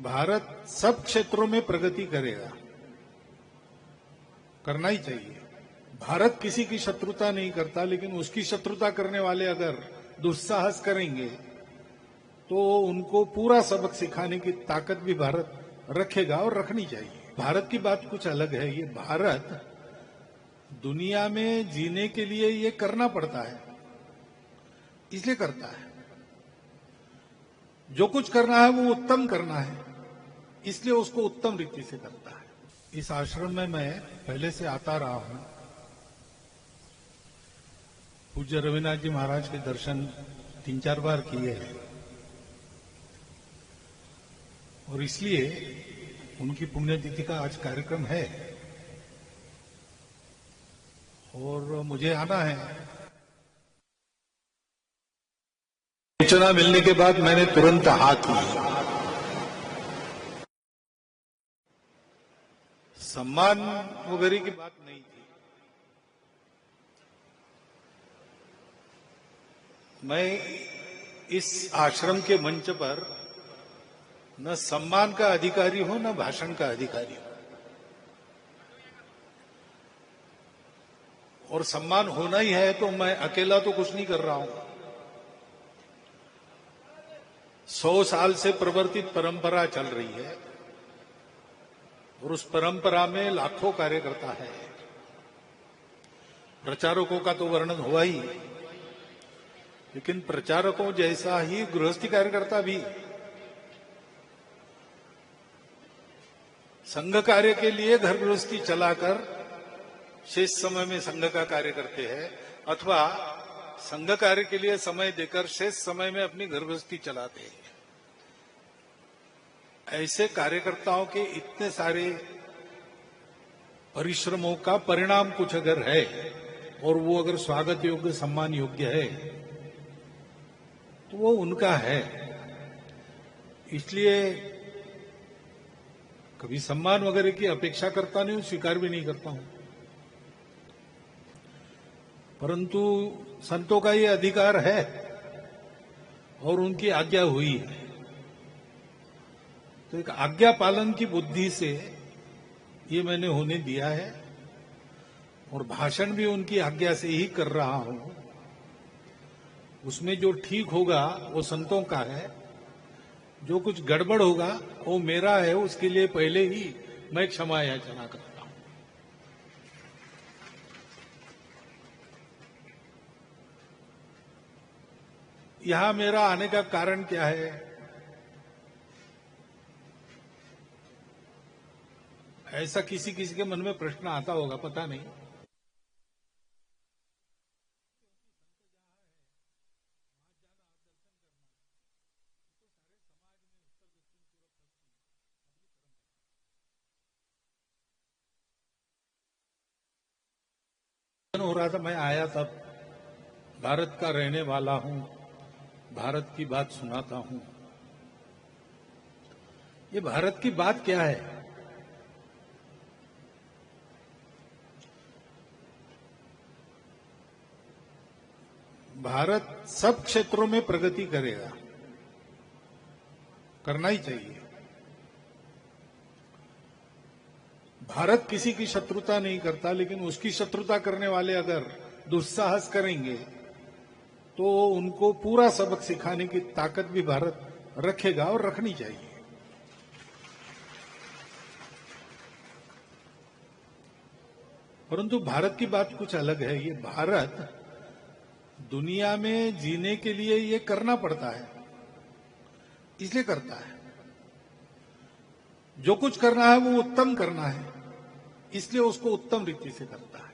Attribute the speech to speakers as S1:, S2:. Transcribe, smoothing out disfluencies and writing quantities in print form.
S1: भारत सब क्षेत्रों में प्रगति करेगा, करना ही चाहिए। भारत किसी की शत्रुता नहीं करता, लेकिन उसकी शत्रुता करने वाले अगर दुस्साहस करेंगे तो उनको पूरा सबक सिखाने की ताकत भी भारत रखेगा और रखनी चाहिए। भारत की बात कुछ अलग है। ये भारत दुनिया में जीने के लिए ये करना पड़ता है, इसलिए करता है। जो कुछ करना है वो उत्तम करना है, इसलिए उसको उत्तम रीति से करता है। इस आश्रम में मैं पहले से आता रहा हूं। पूज्य रविनाथ जी महाराज के दर्शन 3-4 बार किए हैं और इसलिए उनकी पुण्यतिथि का आज कार्यक्रम है और मुझे आना है। सूचना मिलने के बाद मैंने तुरंत हाथ लिया। सम्मान वगैरह की बात नहीं थी। मैं इस आश्रम के मंच पर न सम्मान का अधिकारी हूं न भाषण का अधिकारी हूं, और सम्मान होना ही है तो मैं अकेला तो कुछ नहीं कर रहा हूं। 100 साल से प्रवर्तित परंपरा चल रही है और उस परंपरा में लाखों कार्यकर्ता है। प्रचारकों का तो वर्णन हुआ ही, लेकिन प्रचारकों जैसा ही गृहस्थी कार्यकर्ता भी संघ कार्य के लिए घर गृहस्थी चलाकर शेष समय में संघ का कार्य करते हैं, अथवा संघ कार्य के लिए समय देकर शेष समय में अपनी घर गृहस्थी चलाते हैं। ऐसे कार्यकर्ताओं के इतने सारे परिश्रमों का परिणाम कुछ अगर है और वो अगर स्वागत योग्य सम्मान योग्य है तो वो उनका है। इसलिए कभी सम्मान वगैरह की अपेक्षा करता नहीं हूं, स्वीकार भी नहीं करता हूं, परंतु संतों का ये अधिकार है और उनकी आज्ञा हुई है, तो एक आज्ञा पालन की बुद्धि से ये मैंने होने दिया है और भाषण भी उनकी आज्ञा से ही कर रहा हूं। उसमें जो ठीक होगा वो संतों का है, जो कुछ गड़बड़ होगा वो मेरा है, उसके लिए पहले ही मैं क्षमा याचना करता हूं। यहां मेरा आने का कारण क्या है? ऐसा किसी किसी के मन में प्रश्न आता होगा, पता नहीं। हो रहा था, मैं आया तब। भारत का रहने वाला हूं, भारत की बात सुनाता हूं। ये भारत की बात क्या है? भारत सब क्षेत्रों में प्रगति करेगा, करना ही चाहिए। भारत किसी की शत्रुता नहीं करता, लेकिन उसकी शत्रुता करने वाले अगर दुस्साहस करेंगे तो उनको पूरा सबक सिखाने की ताकत भी भारत रखेगा और रखनी चाहिए। परंतु भारत की बात कुछ अलग है। ये भारत दुनिया में जीने के लिए ये करना पड़ता है, इसलिए करता है। जो कुछ करना है वो उत्तम करना है, इसलिए उसको उत्तम रीति से करता है।